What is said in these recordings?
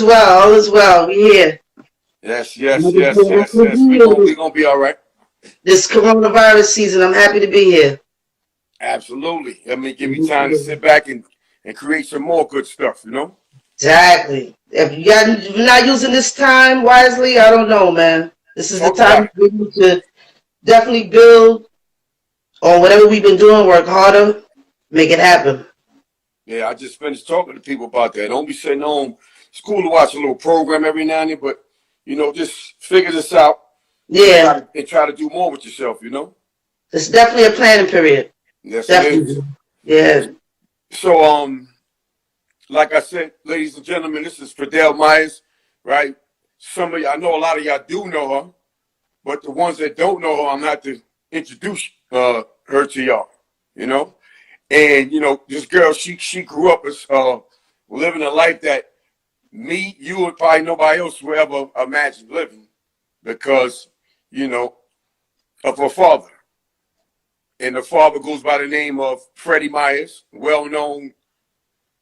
well, all is well. We here. Yes, yes, Another yes, day, yes, yes. We gonna be all right. this coronavirus season. I'm happy to be here. Absolutely. I mean, give me time to sit back and create some more good stuff. Exactly. If you're not using this time wisely, I don't know, man. This is the Talk time about it. we need to definitely build on whatever we've been doing, work harder, make it happen. Yeah, I just finished talking to people about that. Don't be sitting home. It's cool to watch a little program every now and then, but just figure this out Yeah, and try to do more with yourself. it's definitely a planning period. Yes, it is. Definitely. Yeah. So, like I said, ladies and gentlemen, this is Fredell Myers, right? Some of y'all, I know a lot of y'all do know her, but the ones that don't know her, I'm going to have to introduce her to y'all, you know? And, this girl, she grew up as living a life that me, you, and probably nobody else would ever imagine living because, you know, of her father. And the father goes by the name of Freddie Myers, well-known You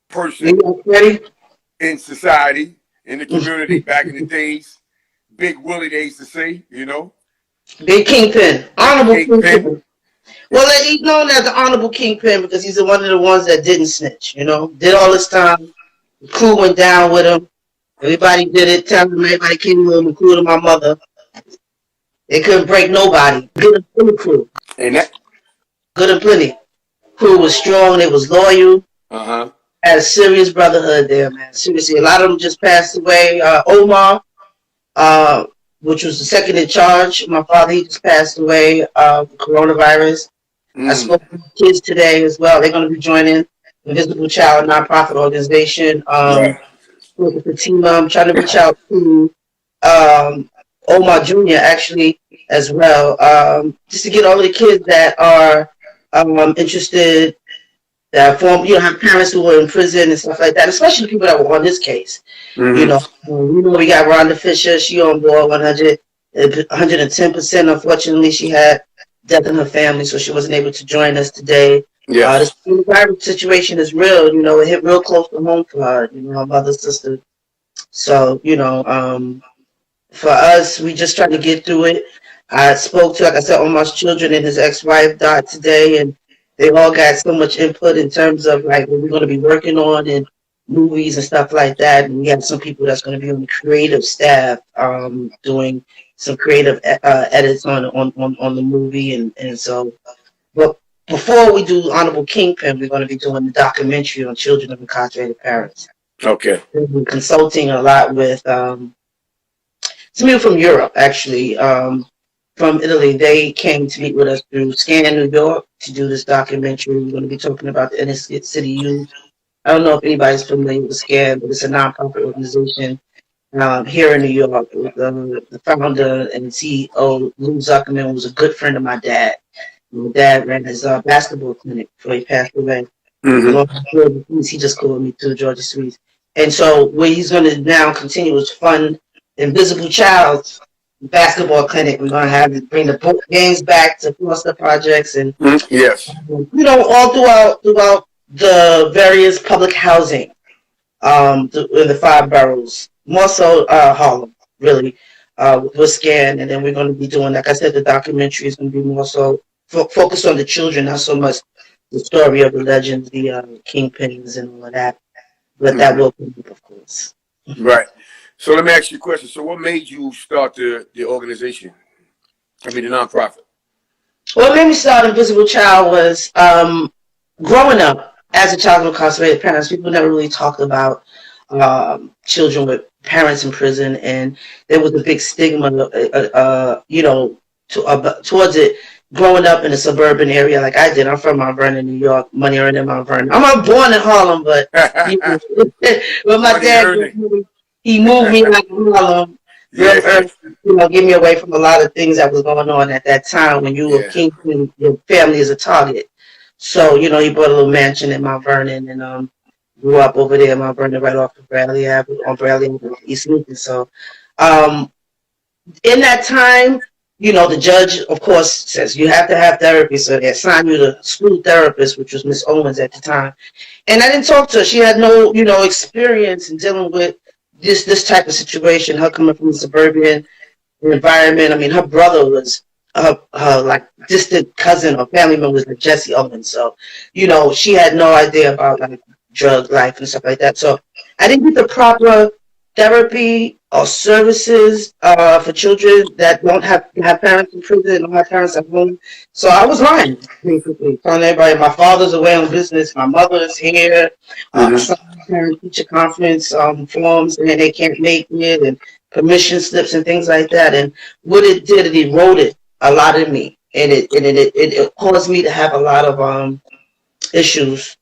person guys ready? in society, in the community back in the days. Big Willie, they used to say. Big Kingpin. Big Honorable King Pin. Kingpin. Well, he's known as the Honorable Kingpin because he's one of the ones that didn't snitch, did all this time. The crew went down with him. Everybody did it, telling him everybody came with him, including my mother. They couldn't break nobody. Good and plenty crew. And that, Good and plenty. Crew was strong, they was loyal. uh-huh. Had a serious brotherhood there, man. Seriously. A lot of them just passed away. Omar, uh, which was the second in charge. My father, he just passed away of coronavirus. I Mm. spoke to kids today as well. They're going to be joining Invisible Child nonprofit organization. Right. With the team, I'm trying to reach out to Omar Jr. actually as well, just to get all of the kids that are interested, that have parents who were in prison and stuff like that, especially the people that were on this case. Mm-hmm. We got Rhonda Fisher. She on board 110%. Unfortunately, she had death in her family, so she wasn't able to join us today. This Yes. virus situation is real. It hit real close to home for her. Her mother's sister. So, for us, we just trying to get through it. I spoke to, like I said, Omar's children and his ex-wife died today, and they all got so much input in terms of like what we're going to be working on and movies and stuff like that. And we have some people that's going to be on the creative staff, doing some creative edits on the movie, and so. But before we do Honorable Kingpin, we're going to be doing the documentary on children of incarcerated parents. Okay. We're consulting a lot with some people from Europe, actually, from Italy. They came to meet with us through Scan New York to do this documentary. We're going to be talking about the inner city youth. I don't know if anybody's familiar with Scan, but it's a nonprofit organization here in New York. The founder and CEO, Lou Zuckerman, was a good friend of my dad. My dad ran his basketball clinic before he passed away. Mm-hmm. He just called me to Georgia Sweet. And so what he's going to now continue is fund Invisible Child's basketball clinic. We're going to have bring the book games back to foster projects and, Mm-hmm. Yes. all throughout the various public housing in the 5 boroughs. More so Harlem, really, with Scan. And then we're going to be doing, like I said, the documentary is going to be more so focused on the children, not so much the story of the legends, the kingpins and all of that. But that will come up, of course. Right. So let me ask you a question. So what made you start the organization? I mean, the nonprofit. What made me start Invisible Child was growing up as a child of incarcerated parents. People never really talked about children with parents in prison, and there was a big stigma, towards it. Growing up in a suburban area like I did, I'm from Mount Vernon, New York, money earned in Mount Vernon. I'm not born in Harlem, but but my dad, he moved me out of Harlem real Yeah. early, get me away from a lot of things that was going on at that time when you were Yeah. king, your family is a target. So, he bought a little mansion in Mount Vernon and grew up over there in Mount Vernon right off of Bradley Avenue, on Bradley Avenue, East Lincoln. So, in that time, the judge, of course, says you have to have therapy. So they assigned you to school therapist, which was Miss Owens at the time. And I didn't talk to her. She had no, experience in dealing with this type of situation, her coming from a suburban environment. I mean, her brother was her like distant cousin or family member was like Jesse Owens. So, she had no idea about like drug life and stuff like that. So I didn't get the proper therapy or services for children that don't have parents in prison, don't have parents at home. So I was lying, basically, telling everybody my father's away on business, my mother's here, I Mm-hmm. signed parent teacher conference forms, and then they can't make it, and permission slips and things like that. And what it did, it eroded a lot of me, and it caused me to have a lot of issues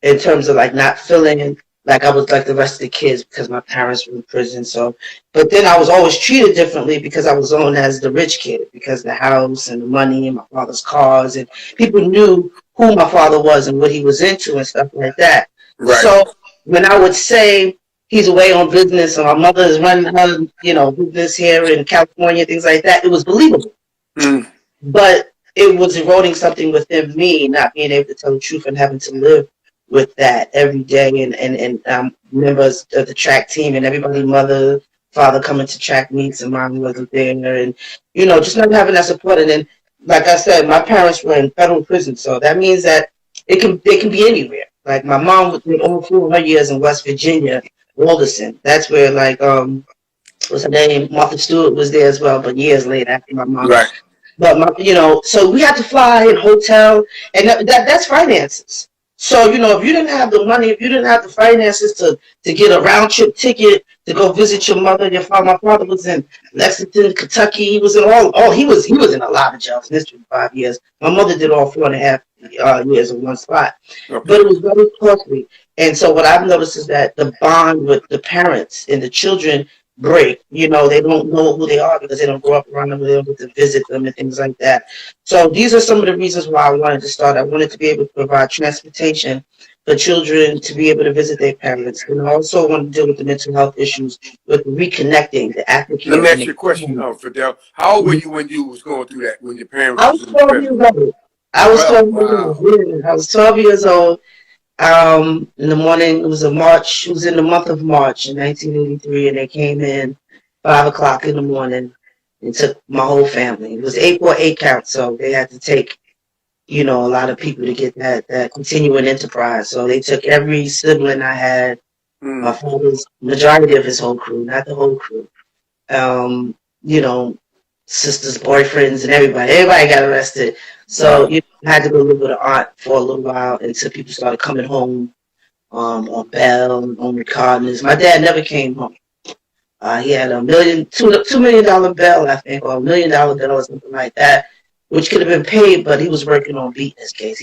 in terms of like not feeling like I was like the rest of the kids because my parents were in prison. So, but then I was always treated differently because I was known as the rich kid because the house and the money and my father's cars, and people knew who my father was and what he was into and stuff like that. Right. So when I would say he's away on business and my mother is running her, business here in California, things like that, it was believable. Mm. But it was eroding something within me, not being able to tell the truth and having to live with that every day. And members of the track team and everybody, mother, father coming to track meets, and mom wasn't there. And, just not having that support. And then, like I said, my parents were in federal prison. So that means that they can be anywhere. Like my mom did all 4 years in West Virginia, Walderson. That's where, like, what's her name? Martha Stewart was there as well, but years later after my mom. Right. But so we had to fly and hotel, and that's finances. So if you didn't have the money, if you didn't have the finances to get a round trip ticket to go visit your mother, your father. My father was in Lexington, Kentucky. He was in he was in a lot of jails in his 5 years. My mother did all 4.5 years in one spot, Okay. but it was very costly. And so what I've noticed is that the bond with the parents and the children break. They don't know who they are because they don't grow up around them, they don't get to visit them and things like that. So these are some of the reasons why I wanted to start. I wanted to be able to provide transportation for children to be able to visit their parents. And I also want to deal with the mental health issues with reconnecting the Let aftercare me and ask you a question, the Fidel. How old were you when you was going through that? When your parents I was was in 12 prison? years old. I was 12. 12 years old. Wow. Yeah, I was 12 years old. In the morning, it was It was in the month of March in 1983, and they came in 5 o'clock in the morning and took my whole family. It was 848 count, so they had to take, a lot of people to get that continuing enterprise. So they took every sibling I had, my Mm. father's majority of his whole crew, not the whole crew. Um, you know, sisters, boyfriends, and everybody. Everybody got arrested. So Wow. I had to go live with an aunt for a little while until people started coming home on bail, on recordings. My dad never came home. He had $2 million bail, I think, or $1 million bail or something like that, which could have been paid, but he was working on beating his case.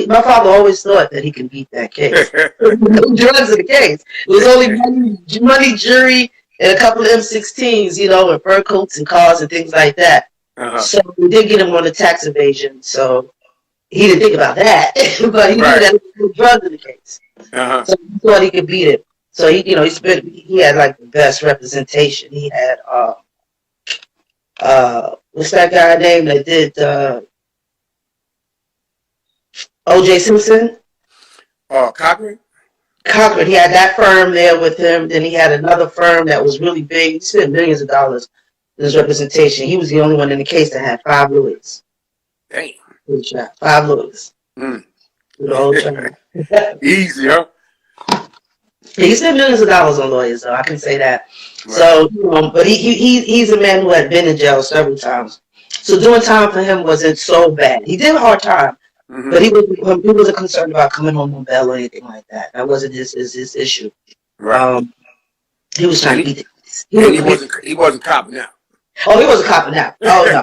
My father always thought that he could beat that case. No drugs in the case. It was only money, jury, and a couple of M16s, and fur coats and cars and things like that. Uh-huh. So we did get him on the tax evasion. So he didn't think about that, but he knew Right. that there was drugs in the case. Uh-huh. So he thought he could beat it. So he had like the best representation. He had what's that guy name that did O.J. Simpson? Cochran? Cochran. He had that firm there with him. Then he had another firm that was really big. He spent millions of dollars in his representation. He was the only one in the case that had 5 lawyers. Damn. 5 lawyers. Mm. The whole trial. Easy, huh? He spent millions of dollars on lawyers, though I can say that. Right. So, but he's a man who had been in jail several times. So doing time for him wasn't so bad. He did a hard time, Mm-hmm. but he wasn't concerned about coming home on bail or anything like that. That wasn't his issue. Right. He was trying And to he, beat the he and was, he wasn't copping out. Oh, he wasn't copping out. Oh no,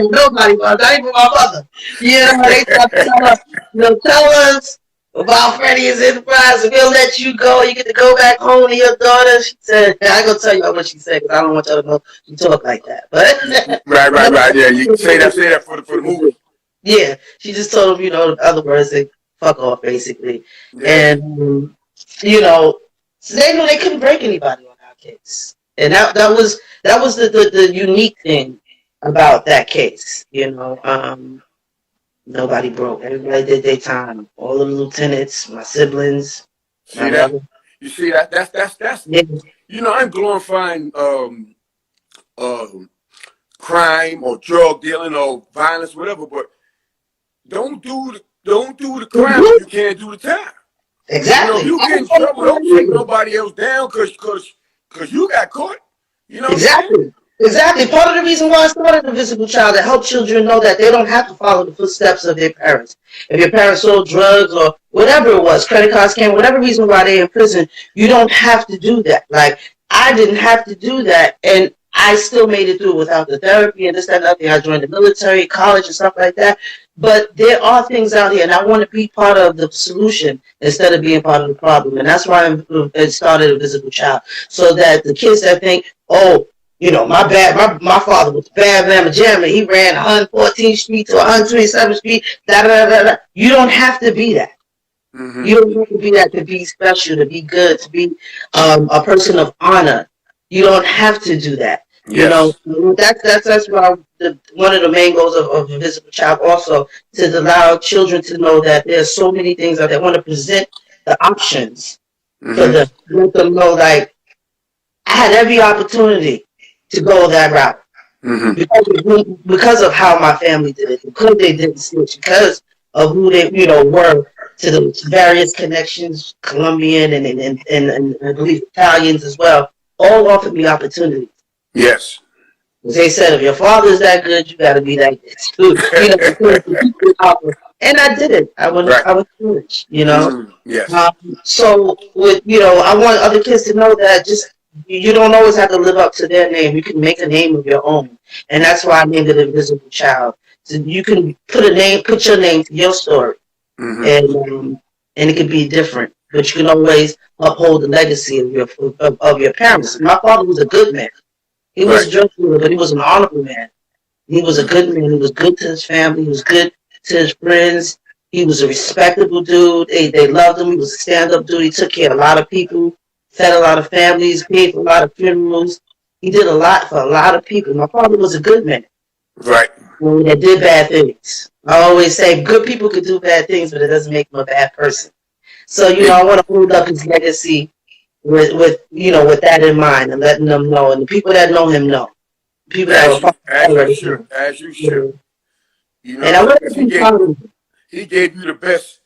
nobody was. Not even my mother. They tried to tell us about Freddie's enterprise, and we'll let you go. You get to go back home to your daughter. She said, "I ain't gonna tell y'all what she said because I don't want y'all to know she talk like that." But Right. Yeah, you say that for the movie. yeah, she just told him, other words, like fuck off, basically. Yeah. And so they knew they couldn't break anybody on our case, and that was the unique thing about that case. Nobody broke. Everybody did their time. All of the lieutenants, my siblings, my See that? mother. You see that? That's Yeah. I'm glorifying um, crime or drug dealing or violence, whatever. But don't do the crime if you can't do the time. If Exactly. you get in trouble, don't take nobody else down because you got caught. You know what I'm saying? Exactly. Exactly. Part of the reason why I started the Visible Child to help children know that they don't have to follow the footsteps of their parents. If your parents sold drugs or whatever it was, credit cards came, whatever reason why they're in prison, you don't have to do that. Like I didn't have to do that, and I still made it through without the therapy and this, that, and other thing. I joined the military, college, and stuff like that. But there are things out here, and I want to be part of the solution instead of being part of the problem. And that's why I started a Visible Child, so that the kids that think, oh, my father was a bad mamma jamma. He ran 114th Street to 127th Street. Da, da, da, da. You don't have to be that. Mm-hmm. You don't have to be that to be special, to be good, to be a person of honor. You don't have to do that. Yes. That's why one of the main goals of Invisible Child also to allow children to know that there's so many things that they want to present the options for Mm-hmm. them. Let them know, like, I had every opportunity to go that route Mm-hmm. because of how my family did it, because they didn't switch, because of who they were to the various connections, Colombian and I believe Italians as well, all offered me opportunities. Yes. They said, if your father's that good, you got to be that good too. And I did it. Right. I was foolish. Mm-hmm. Yes. So with I want other kids to know that just you don't always have to live up to their name. You can make a name of your own, and that's why I named it Invisible Child. So you can put your name to your story, Mm-hmm. and it can be different. But you can always uphold the legacy of your parents. My father was a good man. He was a Right. drug dealer, but he was an honorable man. He was a good man. He was good to his family. He was good to his friends. He was a respectable dude. They loved him. He was a stand-up dude. He took care of a lot of people, fed a lot of families, paid for a lot of funerals. He did a lot for a lot of people. My father was a good man Right. that did bad things. I always say good people could do bad things, but it doesn't make them a bad person. So, I want to hold up his legacy with that in mind and letting them know. And the people that know him know. People that As were you as you already should. As you know. should. And I want to Because he be gave proud of him. he gave you the best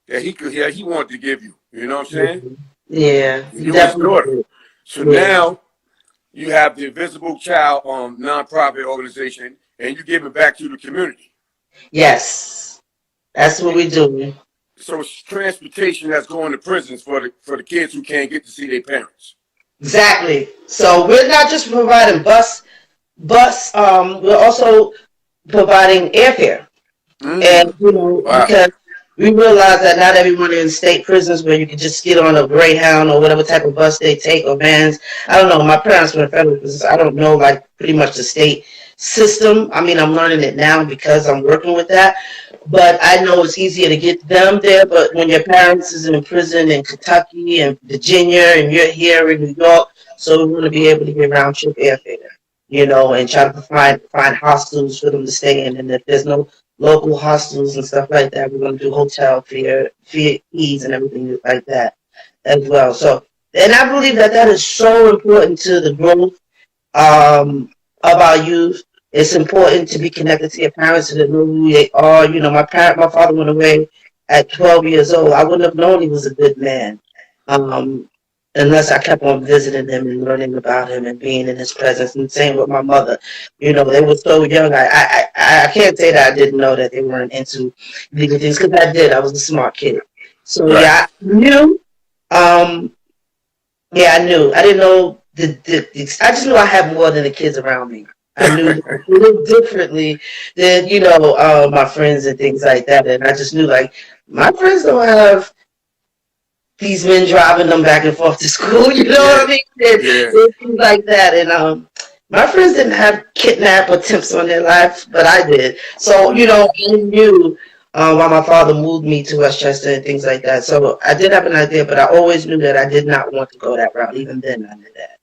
that he wanted to give you. You know what I'm saying? Yeah, he You his definitely daughter. did. So Yeah. now you have the Invisible Child nonprofit organization, and you give it back to the community. Yes. That's what we're doing. So it's transportation that's going to prisons for the kids who can't get to see their parents. Exactly. So we're not just providing we're also providing airfare. And, Wow. because we realize that not everyone in state prisons where you can just get on a Greyhound or whatever type of bus they take or vans. I don't know. My parents were in federal prisons. I don't know, like, pretty much the state system. I mean, I'm learning it now because I'm working with that. But I know it's easier to get them there. But when your parents is in prison in Kentucky and Virginia and you're here in New York, so we want to be able to get round trip airfare, and try to find hostels for them to stay in. And if there's no local hostels and stuff like that, we're going to do hotel fees and everything like that as well. So, and I believe that is so important to the growth of our youth. It's important to be connected to your parents and to know who they are. My father went away at 12 years old. I wouldn't have known he was a good man, um, unless I kept on visiting him and learning about him and being in his presence. And same with my mother. They were so young. I can't say that I didn't know that they weren't into legal things, because I did. I was a smart kid. So Right. yeah, I knew. Um, yeah, I knew. I didn't know I just knew I had more than the kids around me. I knew that I lived differently than my friends and things like that, and I just knew, like, my friends don't have these men driving them back and forth to school. You know Yeah. what I mean? Yeah. And things like that, and my friends didn't have kidnap attempts on their life, but I did. So Mm-hmm. I knew why my father moved me to Westchester and things like that. So I did have an idea, but I always knew that I did not want to go that route. Even then, I knew that.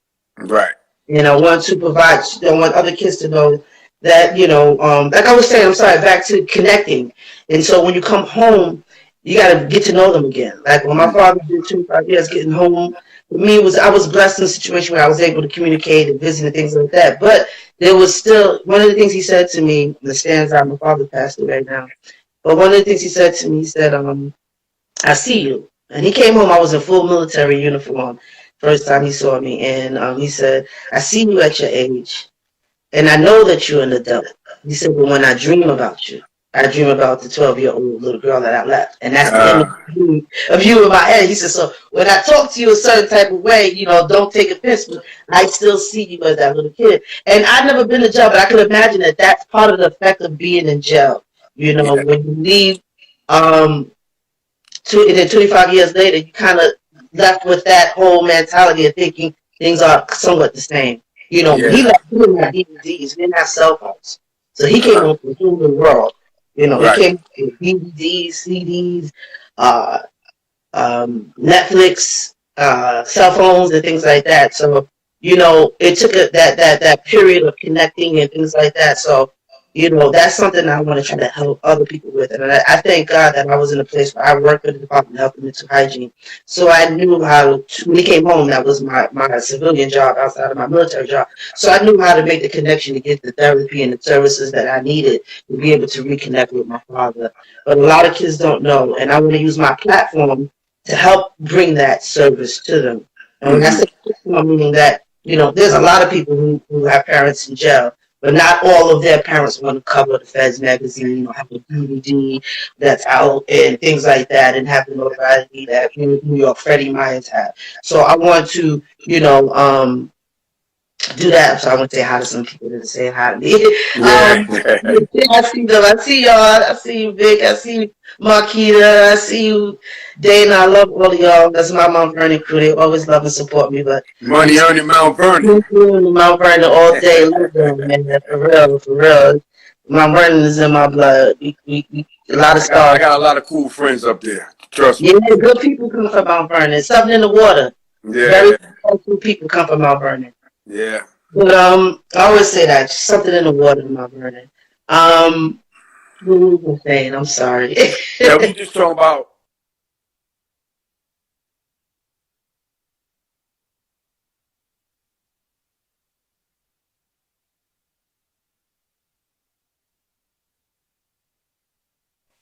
Right. And I want to provide. I want other kids to know that like I was saying. I'm sorry. Back to connecting. And so when you come home, you got to get to know them again. Like when my Mm-hmm. father did 25 years getting home, for me, I was blessed in a situation where I was able to communicate and visit and things like that. But there was still one of the things he said to me that stands out. My father passed away now, but one of the things he said to me, he said, "I see you." And he came home. I was in full military uniform. First time he saw me, and he said, "I see you at your age, and I know that you're an adult." He said, "But when I dream about you, I dream about the 12-year-old little girl that I left, and that's the image Uh, of you in my head." He said, "So when I talk to you a certain type of way, don't take offense, but I still see you as that little kid." And I've never been to jail, but I can imagine that that's part of the effect of being in jail. yeah, When you leave, um, and then 25 years later, you kind of left with that whole mentality of thinking things are somewhat the same. When he yeah, left, he didn't have DVDs, he didn't have cell phones. So he came uh, home from the whole new world. He right, came with DVDs, CDs, uh, Netflix, cell phones, and things like that. So, it took that period of connecting and things like that. So, that's something I want to try to help other people with. And I thank God that I was in a place where I worked with the Department of Health and Mental Hygiene. So I knew how when he came home, that was my civilian job outside of my military job. So I knew how to make the connection to get the therapy and the services that I needed to be able to reconnect with my father. But a lot of kids don't know. And I want to use my platform to help bring that service to them. And when I mm-hmm, say meaning that, there's a lot of people who have parents in jail, but not all of their parents want to cover the Feds magazine or have a DVD that's out and things like that and have the notoriety that New York Freddie Myers had. So I want to, do that. So I want to say hi to some people that say hi to me. yeah, I see them. I see y'all. I see you, Vic. I see you, Marquita. I see you, Dana. I love all of y'all. That's my Mount Vernon crew. They always love and support me. But I'm money earning Mount Vernon. in Mount Vernon all day long, man. For real, for real. Mount Vernon is in my blood. A lot of I stars. got a lot of cool friends up there. Trust me. Yeah, good people come from Mount Vernon. Something in the water. Very Yeah, cool people come from Mount Vernon. yeah. But I always say that something in the water, Mount Vernon. What was I saying? I'm sorry. Yeah, we just talking about.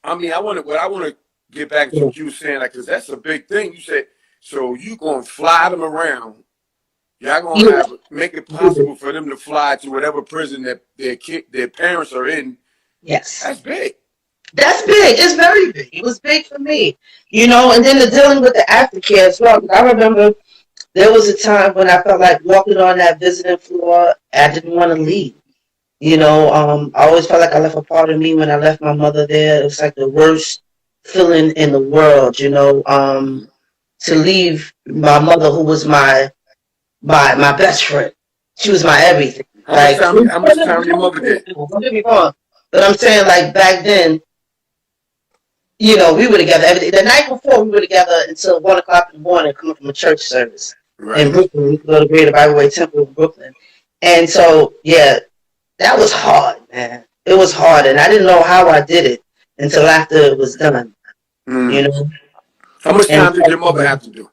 I mean, what I want to get back to Yeah. what you were saying, like, cause that's a big thing. You said, so you gonna fly them around. Y'all gonna make it possible for them to fly to whatever prison that their parents are in. Yes. That's big. That's big. It's very big. It was big for me. And then the dealing with the aftercare as well. I remember there was a time when I felt like walking on that visiting floor, I didn't want to leave. I always felt like I left a part of me when I left my mother there. It was like the worst feeling in the world, to leave my mother, who was my best friend. She was my everything. Like, How much time your mother did? don't get me wrong, but I'm saying, like, back then, we were together every day. The night before, we were together until 1 o'clock in the morning, coming from a church service in Right. Brooklyn. We go to Greater Bible Way Temple in Brooklyn, and so yeah, that was hard, man. It was hard, and I didn't know how I did it until after it was done. You Mm. know, How much and time did your mother have to do?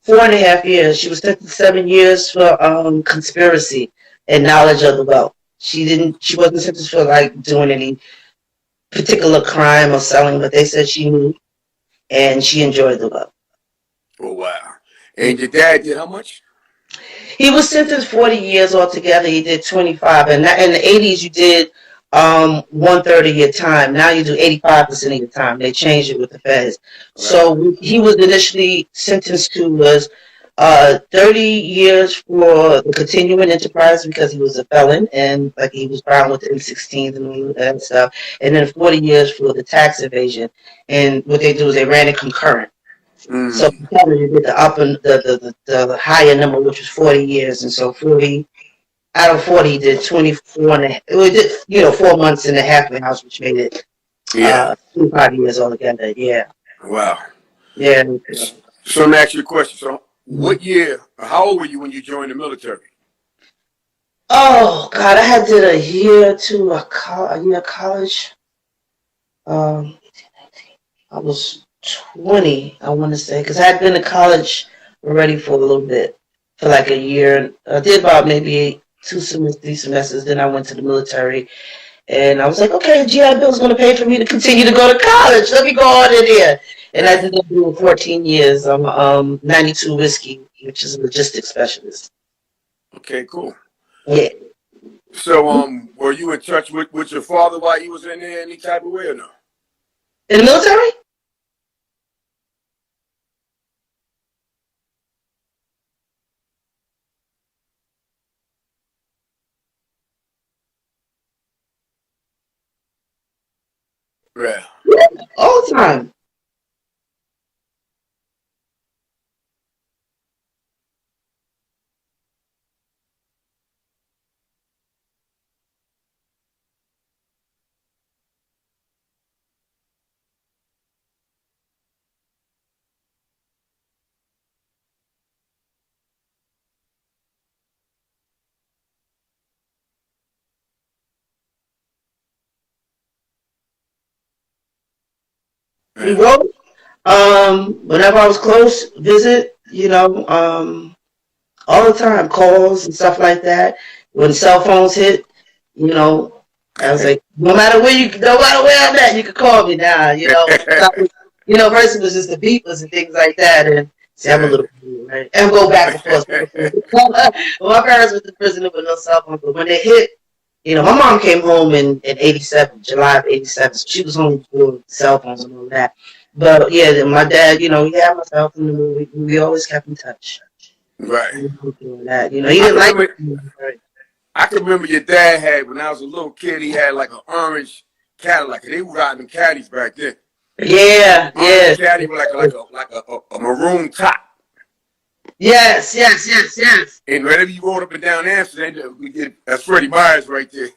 4.5 years. She was sentenced 7 years for conspiracy and knowledge of the wealth. She didn't. She wasn't sentenced for like doing any particular crime or selling, but they said she knew and she enjoyed the wealth. Oh wow. And your dad did how much? He was sentenced 40 years altogether. He did 25. And in the 80s, you did 1/3 of your time. Now you do 85% of your time. They changed it with the F.E.D.S. Right. So he was initially sentenced to was 30 years for the continuing enterprise because he was a felon and like he was found with the M16s and all that stuff. And then 40 years for the tax evasion. And what they do is they ran it concurrent. So Mm. you get the upper, the higher number, which was 40 years, and so 40 out of 40 did 24 and a half. We did 4 months and a half in the house, which made it Yeah. 25 years altogether. Yeah, Wow. yeah. So let me ask you a question. So what year, how old were you when you joined the military? Oh God, I had did a year to a year college. Um, I was 20, I want to say, because I had been to college already for a little bit, for like a year. I did about maybe 2 semesters, 3 semesters. Then I went to the military, and I was like, okay, GI Bill's going to pay for me to continue to go to college. Let me go on in here. And I Yeah. ended up doing 14 years. I'm 92 whiskey, which is a logistics specialist. Okay, cool. Yeah. So, were you in touch with your father while he was in there any type of way or no? In the military? Yeah. Yeah, all the time. We Yeah. wrote. Whenever I was close, visit. All the time, calls and stuff like that. When cell phones hit, you know, I was like, no matter where I'm at, you can call me now. First it was just the beepers and things like that, and see, I'm a Yeah. little right, and go back and forth. Well, my parents went to prison with no cell phone, but when they hit, my mom came home in '87, July of '87, so she was home before cell phones and all that. But yeah, my dad, he had myself, and we always kept in touch. Right. That, he I didn't can like remember. it. I can remember your dad had when I was a little kid. He had like an orange Cadillac. They were riding caddies back then. Yeah, Orange yeah. caddy with like a maroon top. Yes, yes, yes, yes. And whenever you rode up and down Amsterdam, that's Freddie Myers right there.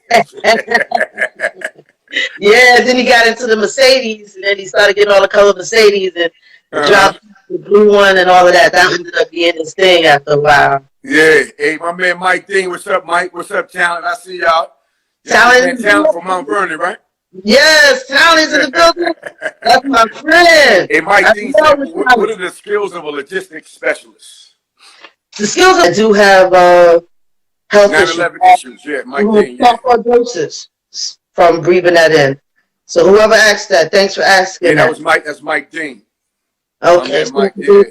Yeah, then he got into the Mercedes, and then he started getting all the color Mercedes and Uh-huh. dropped the blue one and all of that. That ended up being his thing after a while. Yeah. Hey, my man Mike Dean, what's up, Mike? What's up, Talent? I see y'all. That's your man Talent, Talent from Mount Vernon, right? yes, Talent's in the building. That's my friend. Hey, Mike I Dean said, love the what are Talent. the skills of a logistics specialist? The skills I do have health issues. 9/11 issues, yeah, Mike Dean, yeah. Sarcoidosis from breathing that in. So whoever asked that, thanks for Yeah, asking that that. was Mike, that's Mike Dean. My Okay, man so Mike, yeah.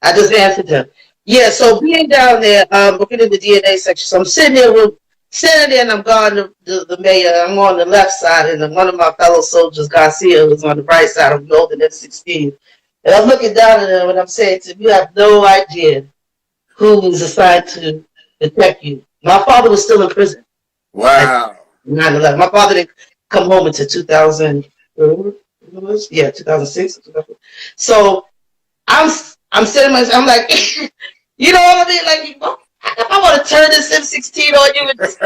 I just answered him. Yeah, so being down there, looking in the DNA section, so I'm sitting there, and I'm guarding the mayor. I'm on the left side, and then one of my fellow soldiers, Garcia, was on the right side. I'm holding F-16, and I'm looking down at him, and I'm saying to him, "You have no idea who was assigned to protect you." My father was still in prison at Wow. 9/11. My father didn't come home until 2004. Yeah, 2006. So I'm sitting myself, I'm like, you know what I mean? Like, if I want to turn this M16 on you and just,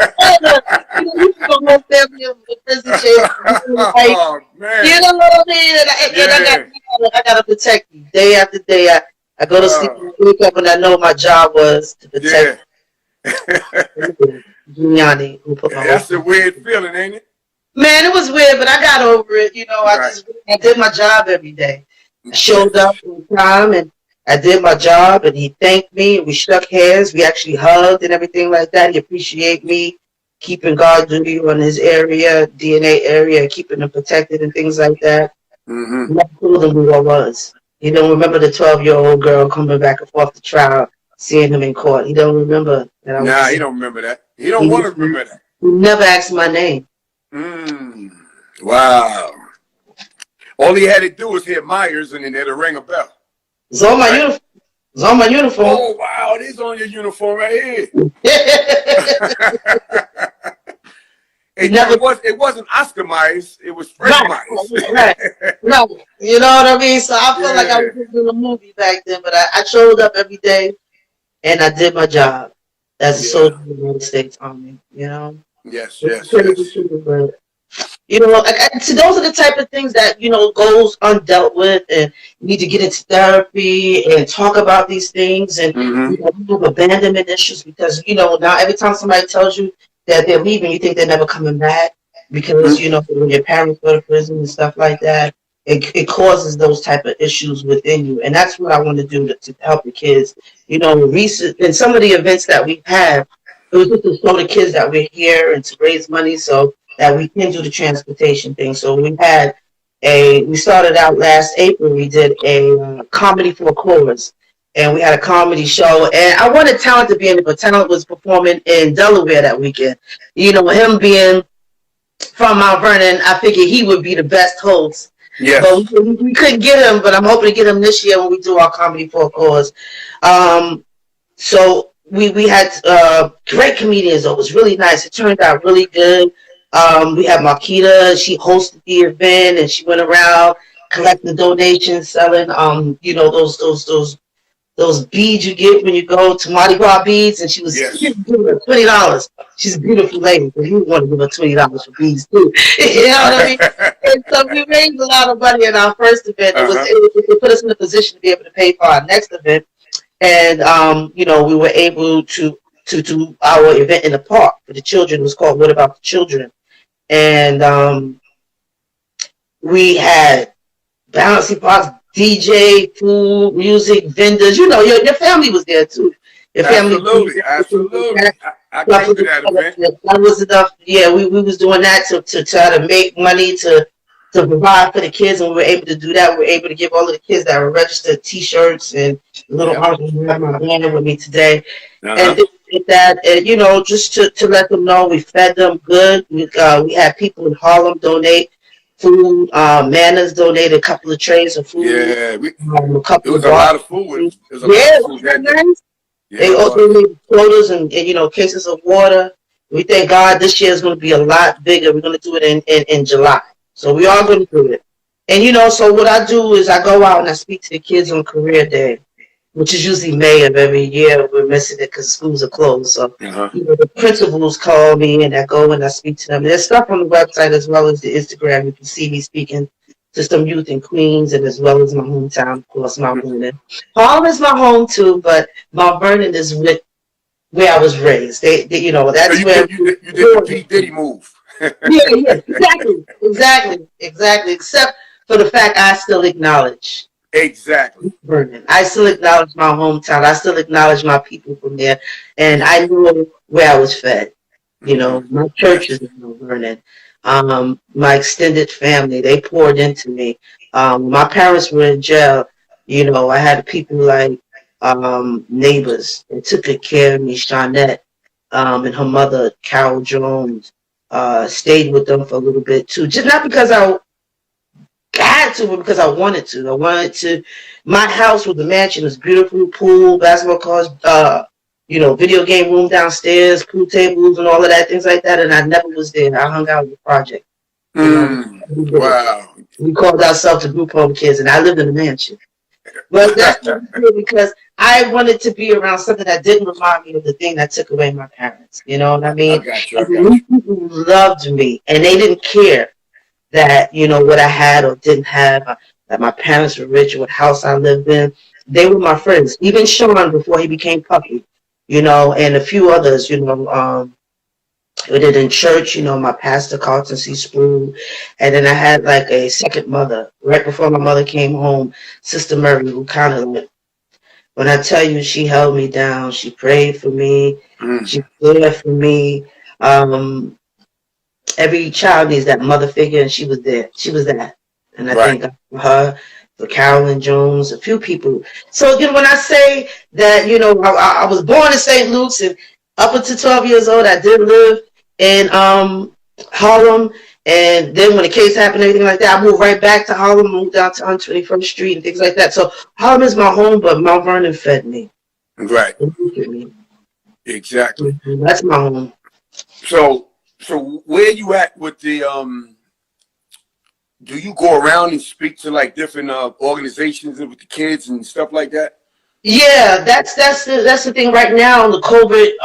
you can go home family in prison jail. Like, Oh, you man. know what I mean? And Yeah. I got to protect you day after day. I go to sleep Oh, and I wake up and I know my job was to yeah. protect Giuliani, who put my whole That's a family. weird feeling, ain't it? Man, it was weird, but I got over it. Right. I did my job every day. I showed Yes. up on time and I did my job, and he thanked me, and we shook hands. We actually hugged and everything like that. He appreciated me keeping guard duty on his area, DNA area, keeping him protected and things like that. Mm-hmm. I never told him who I was. He don't remember the 12-year-old girl coming back and forth to trial, seeing him in court. He don't remember that I was Nah, he just. don't remember that. He don't He want to remember that. never asked my name. Mm. Wow. All he had to do was hit Myers and then it'll ring a bell. It's on my Right? uniform. It's on my uniform. Oh, wow. It is on your uniform right here. He Hey, never. it wasn't Oscar Myers. It was Freddie Right, Myers. right, right. You know what I mean? So I felt like I Yeah. was just in a movie back then, but I showed up every day and I did my job as a Yeah. soldier in the United States Army. Yes, It's yes, crazy yes. too, but so those are the type of things that goes undealt with, and you need to get into therapy and talk about these things, and Mm-hmm. you have abandonment issues because now every time somebody tells you that they're leaving, you think they're never coming back because when your parents go to prison and stuff like that. it causes those type of issues within you. And that's what I want to do to help the kids. You know, recent in some of the events that we have, it was just to show the kids that we're here and to raise money so that we can do the transportation thing. So we started out last April. We did a comedy for a cause, and we had a comedy show. And I wanted Talent to be in it, but Talent was performing in Delaware that weekend. You know, him being from Mount Vernon, I figured he would be the best host. But Yes. we couldn't get him, but I'm hoping to get him this year when we do our comedy for a cause. So we had great comedians. It was really nice. It turned out really good. We had Marquita. She hosted the event and she went around collecting donations, selling those beads you get when you go to Mardi Gras beads, and she was Yes. giving her $20. She's a beautiful lady, so you want to give her $20 for beads too. You know what I mean? And so we raised a lot of money in our first event. It put us in a position to be able to pay for our next event, and we were able to do our event in the park for the children. It was called "What About the Children," and we had bouncy parks, DJ, food, music, vendors. You know, your family was there too. Your family was Absolutely. there. Absolutely. I came to that event. That was enough. Yeah, we was doing that to try to make money to provide for the kids, and we were able to do that. We were able to give all of the kids that were registered T-shirts and little Yep. arms. I have my banner with me today, and Uh-huh. did that, and just to let them know we fed them good. We had people in Harlem donate food. Manners donated a couple of trays of food, Yeah. a It couple of was a bars. lot of food. It was a lot Yeah, of it food was that day. nice. Yeah, They it also was. made quotas and cases of water. We thank God this year is going to be a lot bigger. We're going to do it in July. So we are Right. going to do it. And so what I do is I go out and I speak to the kids on career day, which is usually May of every year. We're missing it because schools are closed. So Uh-huh. the principals call me and I go and I speak to them. There's stuff on the website as well as the Instagram. You can see me speaking to some youth in Queens and as well as my hometown, of course, Mount Vernon. Harlem is my home too, but Mount Vernon is where I was raised. So That's where. you did the P. Diddy move. Yeah, exactly. Except for the fact I still acknowledge Exactly. Vernon. I still acknowledge my hometown. I still acknowledge my people from there, and Yeah. I knew where I was fed. Mm-hmm. My church is Yes. in Mount Vernon. My extended family, they poured into me. My parents were in jail. I had people like neighbors that took good care of me, Shawnette, and her mother, Carol Jones, stayed with them for a little bit too. Just not because I had to, but because I wanted to. I wanted to. My house was a mansion. It was beautiful, pool, basketball courts, video game room downstairs, pool tables and all of that, things like that. And I never was there. I hung out with the project. We did it. Wow. We called ourselves the group home kids, and I lived in a mansion. But that's because I wanted to be around something that didn't remind me of the thing that took away my parents. You know what I I mean? got you. I And got these you. people loved me, and they didn't care that what I had or didn't have, that my parents were rich, or what house I lived in. They were my friends. Even Sean before he became Puppy, and a few others. We did in church. My pastor Carlton C. Sproul, and then I had like a second mother right before my mother came home, Sister Murray, who kind of like, when I tell you she held me down, she prayed for me, Mm. she was there for me. Every child needs that mother figure, and she was there. She was that. And I Right. thank God for her, for Carolyn Jones, a few people. So when I say that, I was born in St. Luke's, and up until 12 years old, I did live in Harlem. And then when the case happened, everything like that, I moved right back to Harlem, moved down to 121st Street and things like that. So Harlem is my home, but Mount Vernon fed me. Right. Me. Exactly. That's my home. So where you at with the do you go around and speak to like different organizations and with the kids and stuff like that? Yeah, that's the thing right now. The COVID,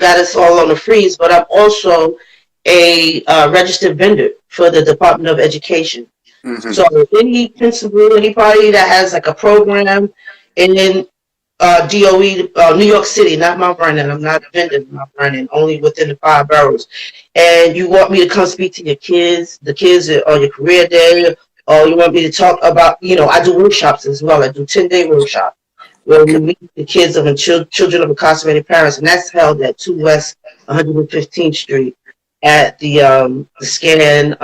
got us all on a freeze. But I'm also a registered vendor for the Department of Education. Mm-hmm. So any principal, anybody that has like a program in DOE, New York City, not Mount Vernon. I'm not a vendor in Mount Vernon, only within the 5 boroughs. And you want me to come speak to your kids, the kids on your career day, Oh, you want me to talk about, I do workshops as well. I do 10-day workshops where we Okay. meet the kids of children of incarcerated parents, and that's held at 2 West 115th Street at the SCAN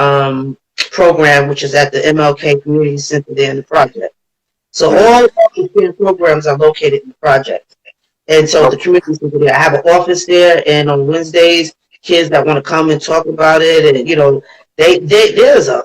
program, which is at the MLK Community Center there in the project. So Hmm. all of the SCAN programs are located in the project. And so the Okay. community center there, I have an office there, and on Wednesdays, kids that want to come and talk about it, and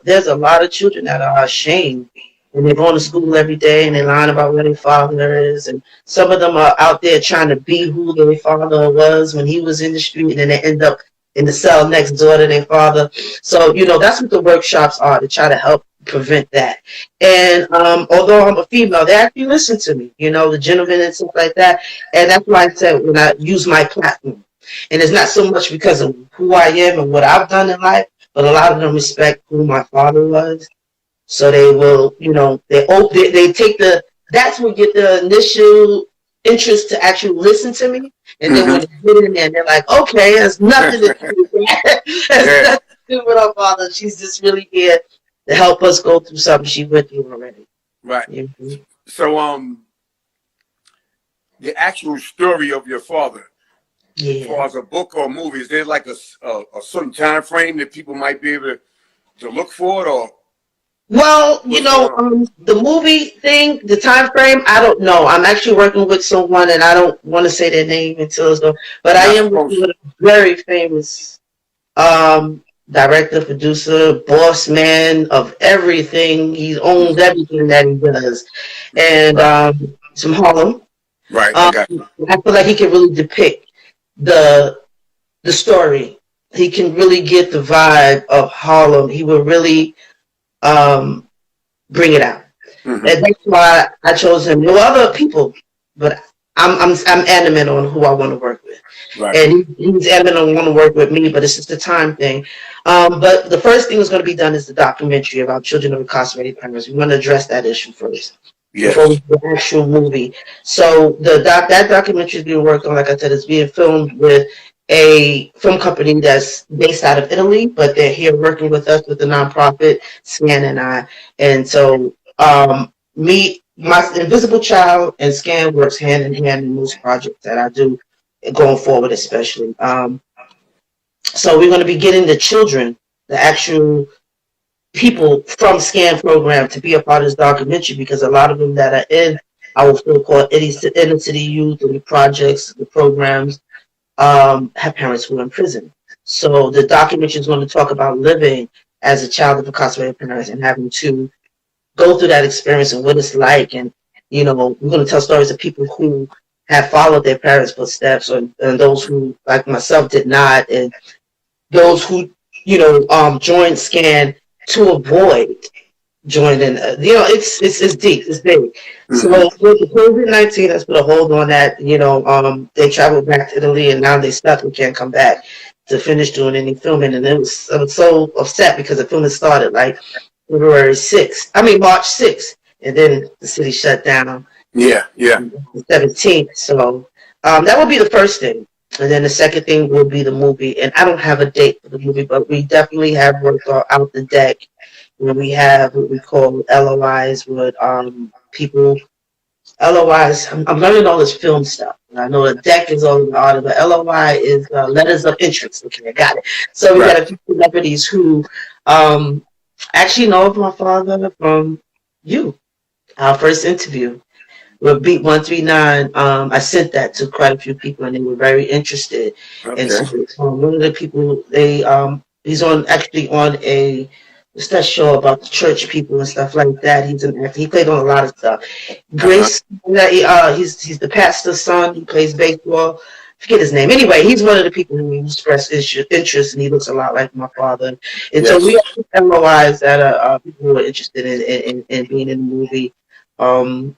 there's a lot of children that are ashamed, and they're going to school every day, and they're lying about where their father is, and some of them are out there trying to be who their father was when he was in the street, and then they end up in the cell next door to their father. So that's what the workshops are, to try to help prevent that. And although I'm a female, they actually listen to me, the gentlemen and stuff like that. And that's why I said when I use my platform. And it's not so much because of who I am and what I've done in life, but a lot of them respect who my father was. So they will, they take that's what get the initial interest to actually listen to me. And then when Hmm. they get in there, they're like, okay, there's nothing to do with that. There's Yeah. nothing to do with our father. She's just really here to help us go through something she went through already. Right. Mm-hmm. So, the actual story of your father, as Yeah. far as a book or a movie, is there like a certain time frame that people might be able to look for it, or Well, what's going on? the movie thing, the time frame, I don't know. I'm actually working with someone, and I don't want to say their name until it's done. But You're I not am working supposed with a very famous director, producer, boss man of everything. He to. owns everything that he does, and Right. it's from Harlem. Right. I Um, got you. I feel like he can really depict the the story. He can really get the vibe of Harlem. He will really um, bring it out. Hmm. And that's why I chose him. There were other people, but I'm adamant on who I want to work with, Right. and he's adamant on wanting to work with me. But it's just a time thing. But the first thing that's going to be done is the documentary about children of incarcerated parents. We want to address that issue first before we Yes. do the actual movie. So that documentary is being worked on. Like I said, it's being filmed with a film company that's based out of Italy, but they're here working with us with the nonprofit Scan and I. And so my Invisible Child and Scan works hand in hand in most projects that I do going forward, especially. So we're going to be getting the children, the actual people from SCAN program to be a part of this documentary, because a lot of them that are in our so-called inner city youth and the projects, the programs, have parents who are in prison. So the documentary is going to talk about living as a child of incarcerated parents and having to go through that experience and what it's like. And, we're going to tell stories of people who have followed their parents' footsteps, and those who, like myself, did not, and those who, joined SCAN to avoid joining. It's deep, it's big. So Hmm. with the COVID-19, let's put a hold on that. They traveled back to Italy, and now they stuck and can't come back to finish doing any filming. And I was so upset because the filming started like March 6th, and then the city shut down Yeah. Yeah. the 17th. So that would be the first thing. And then the second thing will be the movie. And I don't have a date for the movie, but we definitely have worked out the deck. Where we have what we call LOIs with people. LOIs, I'm learning all this film stuff. I know the deck is all about it, but LOI is letters of interest. Okay, I got it. So we got Right. a few celebrities who um, actually know of my father from you, our first interview with Beat 139. I sent that to quite a few people, and they were very interested. And Okay. so one of the people, he's actually on a what's that show about the church people and stuff like that. He's an actor. He played on a lot of stuff. Uh-huh. Grace, he's the pastor's son. He plays baseball. Forget his name. Anyway, he's one of the people who expressed interest, and he looks a lot like my father. And so we Yes. have LOIs that are people who are interested in being in the movie. Um,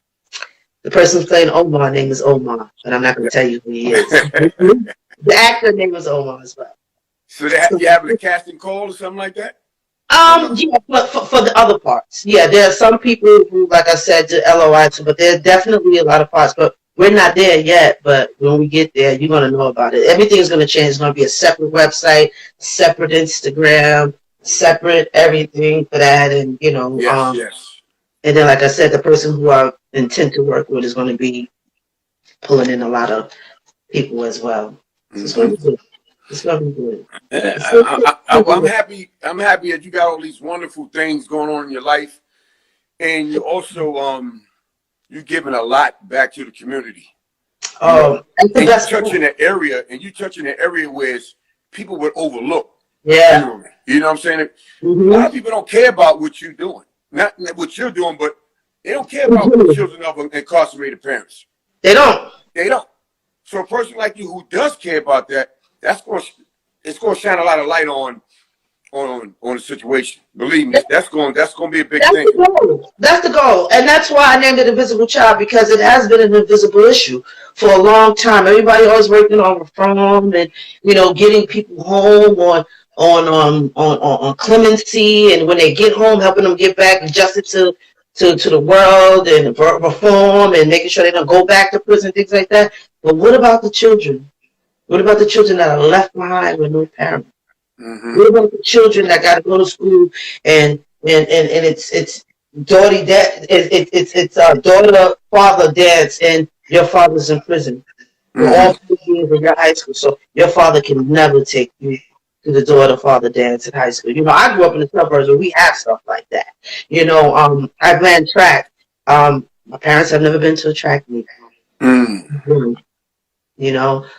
the person who's playing Omar name is Omar, but I'm not going to tell you who he is. The actor name is Omar as well. So So, you having a casting call or something like that? Or no? yeah, but for the other parts, yeah, there are some people who, like I said, to LOI to, but there are definitely a lot of parts. But we're not there yet. But when we get there, you're going to know about it. Everything is going to change. It's going to be a separate website, separate Instagram, separate everything for that, and Yes, yes. and then like I said, the person who I intend to work with is going to be pulling in a lot of people as well. So it's going Mm-hmm. to be good. It's going to be good. Yeah, It's going to be I'm good. happy. I'm happy that you got all these wonderful things going on in your life, and you also you're giving a lot back to the community. You know, Oh, that's the and best part. you touching an area where people would overlook. Yeah. You know what I'm saying? A lot Mm-hmm. of people don't care about what you're doing, not what you're doing, but they don't care about the children of incarcerated parents. They don't. They don't. So a person like you who does care about that, it's going to shine a lot of light on the situation. Believe me, that's going to be a big That's thing. the goal. That's the goal. And that's why I named it Invisible Child, because it has been an invisible issue for a long time. Everybody always working on reform and, getting people home on clemency, and when they get home, helping them get back adjusted to the world, and reform, and making sure they don't go back to prison, things like that. But what about the children? What about the children that are left behind with no parents? Mm-hmm. What about the children that got to go to school, and it's daughter dad, it's daughter father dance, and your father's in prison for all Mm-hmm. 4 years of your high school, so your father can never take you to the daughter father dance in high school. I grew up in the suburbs where we have stuff like that. I ran track. My parents have never been to a track meet. Mm.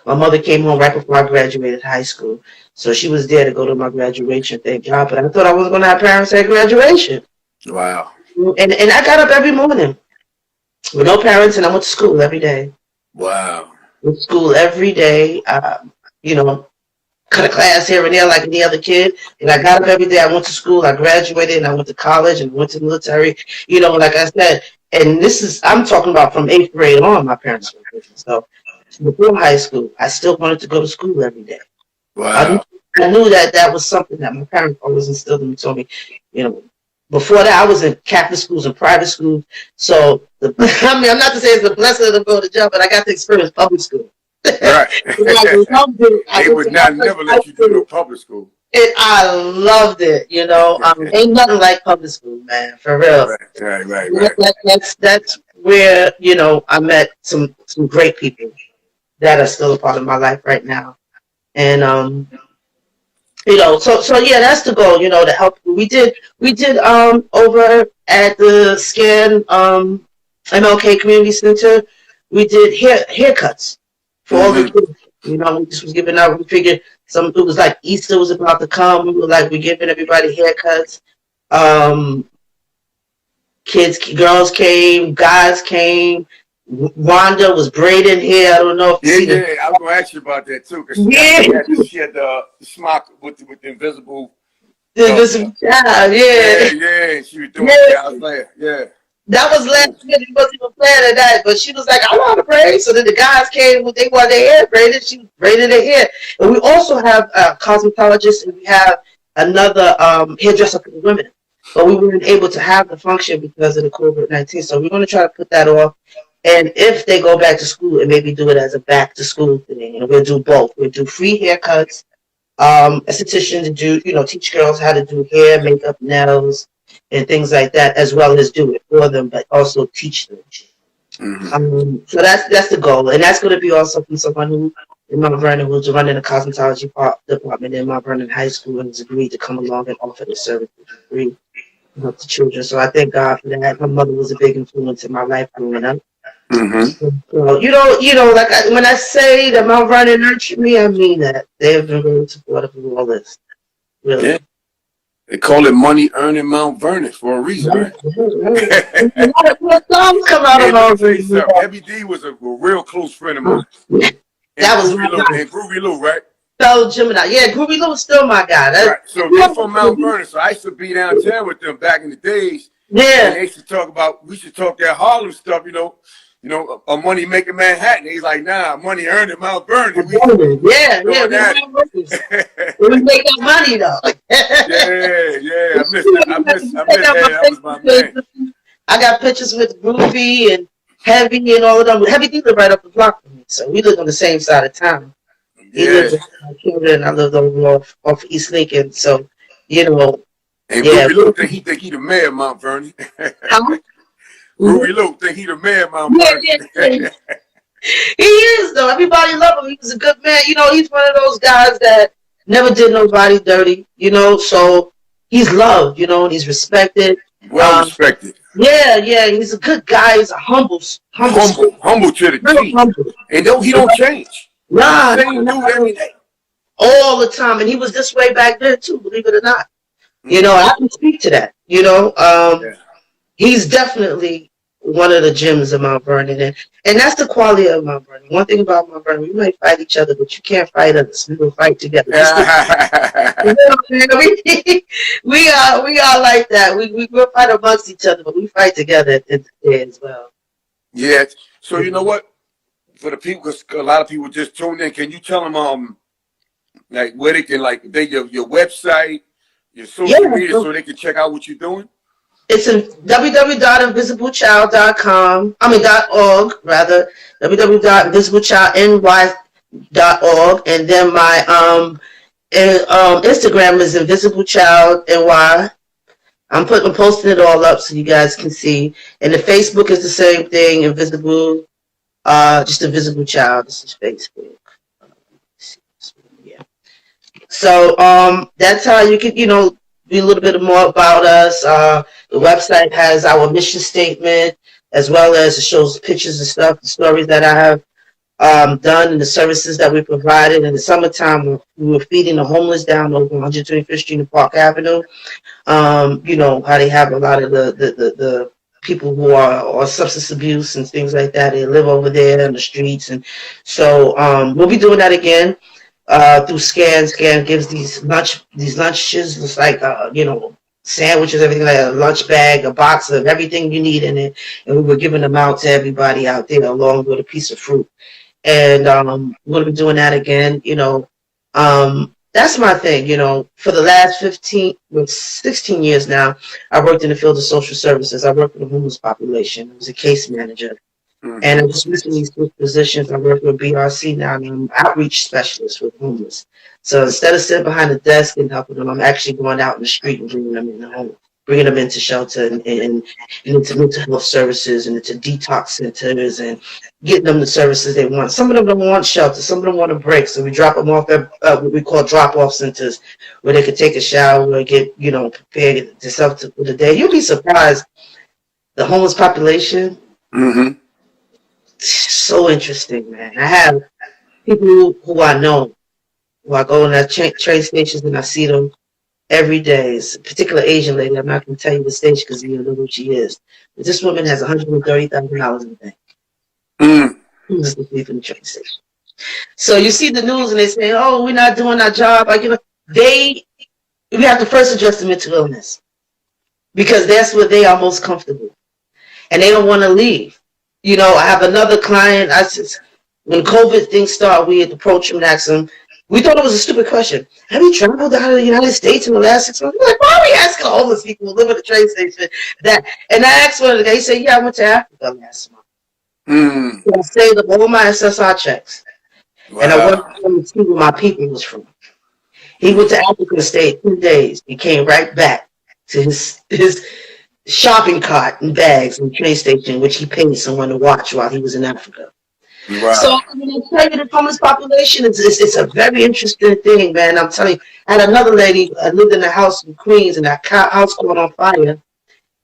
My mother came home right before I graduated high school. So she was there to go to my graduation, thank God. But I thought I wasn't going to have parents at graduation. Wow. And I got up every morning with no parents, and I went to school every day. Wow. Went to school every day. Cut a class here and there like any other kid. And I got up every day. I went to school. I graduated, and I went to college, and went to the military. Like I said, and I'm talking about from 8th grade on, my parents were with me. So before high school, I still wanted to go to school every day. I knew, Wow. I knew that was something that my parents always instilled in me, told me, before that I was in Catholic schools and private schools. So, I'm not to say it's the blessing of going to jail, but I got to experience public school. Right. I loved it. I They went would to not Catholic never high let you do no school, public school. and I loved it. Ain't nothing like public school, man, for real. Right. Right. Right. Right. That's where I met some great people that are still a part of my life right now. And so yeah, that's the goal, to help. We did over at the Scan MLK Community Center, we did haircuts for all the Mm-hmm. kids. We just was giving out. We figured it was like Easter was about to come. We giving everybody haircuts. Um, girls came, guys came. Wanda was braiding hair. I don't know if you Yeah, see the. yeah. I was gonna ask you about that too, because Yeah, she had the smock with the invisible. this child. Yeah, Yeah, yeah. She was doing yeah. that. I was like, yeah. That was last Cool. year. She wasn't even planning that, but she was like, "I want to braid." So then the guys came. They wanted their hair braided. She braided their hair. And we also have a cosmetologist, and we have another hairdresser for the women. But we weren't able to have the function because of the COVID-19. So we're going to try to put that off. And if they go back to school, and maybe do it as a back to school thing, and we'll do both. We'll do free haircuts, esthetician to do, teach girls how to do hair, makeup, nails, and things like that, as well as do it for them, but also teach them. Mm-hmm. So that's the goal, and that's going to be also from someone who in Mount Vernon who's running a cosmetology department in Mount Vernon High School and has agreed to come along and offer the service for free to help the children. So I thank God for that. My mother was a big influence in my life growing up. Mm-hmm. So, like when I say that Mount Vernon nurtured me, I mean that. They have been really supportive of all this. Yeah. Really. They call it money earning Mount Vernon for a reason, right? A lot of good songs come out Hey, of let me Mount tell you Vernon. something. Heavy D was a real close friend of mine. That was my guy. And Groovy Lou, right? Fellow Gemini. Yeah, Groovy Lou is still my guy. Right. So they're from Mount Vernon. So I used to be downtown with them back in the days. And Yeah. they used to talk about, we should talk that Harlem stuff, a money making Manhattan. He's like, nah, money earned in Mount Vernon. Yeah. Doing that. We make that money though. Yeah. I miss that. That was my man. I got pictures with Groovy and Heavy and all of them. Heavy D lived right up the block from me, so we lived on the same side of town. He Yeah. lived in Camden, and I lived over off East Lincoln. So you know, And yeah. Ruby Lou think he the mayor of Mount Vernon. Huh? Ruby Lou think he the mayor of Mount Yeah, Vernon. yeah. He is though. Everybody love him. He's a good man. You know, he's one of those guys that never did nobody dirty. You know, so he's loved. You know, and he's respected. Well Um, respected. yeah, yeah. He's a good guy. He's a humble spirit. Humble to the Real T. humble. And he don't change. He's the Nah, same dude every day. all the time. And he was this way back then too. Believe it or not. You know, Mm-hmm. I can speak to that. You know, Yeah. he's definitely one of the gems of Mount Vernon, and that's the quality of Mount Vernon. One thing about Mount Vernon, we might fight each other, but you can't fight us. We will fight together. Just you know, we are like that. We will fight amongst each other, but we fight together at the end of the day as well. Yeah. So you know what? For the people, because a lot of people just tuned in, can you tell them like where they can your website, your Yeah, social media, so they can check out what you're doing? it's in www.invisiblechild.com. I mean .org rather. www.invisiblechild.ny.org, and then my Instagram is invisiblechild.ny. I'm posting it all up so you guys can see. And the Facebook is the same thing, invisible, just invisible child. This is Facebook. Yeah. So that's how you can, be a little bit more about us. The website has our mission statement, as well as it shows pictures and stuff, the stories that I have done, and the services that we provided. In the summertime, we were feeding the homeless down over 125th Street and Park Avenue. How they have a lot of the people who are on substance abuse and things like that. They live over there in the streets. And so we'll be doing that again through Scan. Scan gives these lunches. It's like, sandwiches, everything, like a lunch bag, a box of everything you need in it. And we were giving them out to everybody out there along with a piece of fruit. And we're going to be doing that again, that's my thing, for the last 16 years now, I worked in the field of social services. I worked with the homeless population. I was a case manager. Mm-hmm. And I just recently switched positions. I work with BRC now, and I'm outreach specialist with homeless. So instead of sitting behind the desk and helping them, I'm actually going out in the street and bringing them in the home, bringing them into shelter and into mental health services and into detox centers and getting them the services they want. Some of them don't want shelter. Some of them want a break. So we drop them off at what we call drop-off centers where they could take a shower or get, prepared themselves for the day. You'll be surprised. The homeless population, Mm-hmm. so interesting, man. I have people who I know, who I go in that train stations and I see them every day. It's a particular Asian lady. I'm not going to tell you what station because you don't know who she is. But this woman has $130,000 in the bank. Mm. Who's the thief in the train station? So you see the news and they say, "Oh, we're not doing our job." We have to first address the mental illness because that's where they are most comfortable, and they don't want to leave. I have another client. When COVID things started, we had to approach him and ask him. We thought it was a stupid question. Have you traveled out of the United States in the last 6 months? We're like, why are we asking homeless people who live at the train station that? And I asked one of the guys. He said, "Yeah, I went to Africa last month. Mm. So I saved up all my SSI checks, and I went Wow. to see where my people was from." He went to Africa, stayed 2 days. He came right back to his shopping cart and bags in the train station, which he paid someone to watch while he was in Africa. So Wow. I tell you, the homeless population it's a very interesting thing, man. I'm telling you. I had another lady lived in a house in Queens, and that house caught on fire,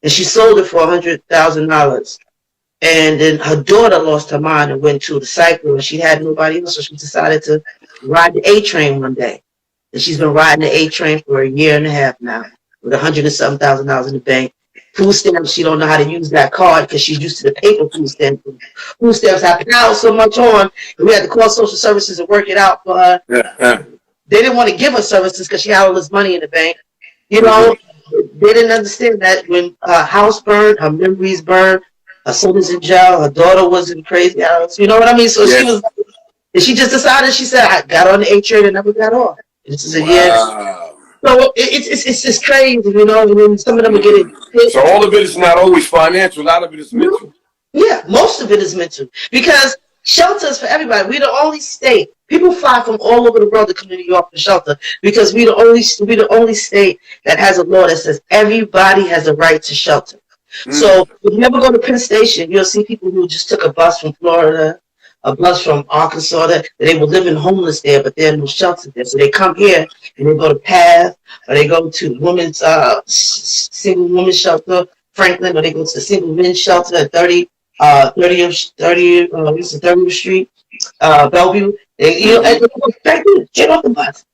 and she sold it for $100,000. And then her daughter lost her mind and went to the cycle, and she had nobody else, so she decided to ride the A train one day. And she's been riding the A train for a year and a half now, with $107,000 in the bank. Food stamps, she don't know how to use that card because she's used to the paper food stamps. Food stamps have piled so much on, and we had to call social services and work it out for her. Yeah. They didn't want to give her services because she had all this money in the bank. Mm-hmm. They didn't understand that when her house burned, her memories burned, her son was in jail, her daughter was in crazy house. You know what I mean? So Yes. she just decided, she said, I got on the A train and never got off. This is a year. Wow. So it's just crazy, and then some of them are getting hit. So all of it is not always financial. A lot of it is mental. Yeah, most of it is mental because shelters for everybody. We're the only state People fly from all over the world to come to New York for shelter because we the only state that has a law that says everybody has a right to shelter. So if you ever go to Penn Station, you'll see people who just took a bus from Florida, a bus from Arkansas, that they were living homeless there, but there are no shelter there. So they come here and they go to PATH, or they go to women's single women's shelter, Franklin, or they go to the single men's shelter at 30th Street, Bellevue. And get off the bus.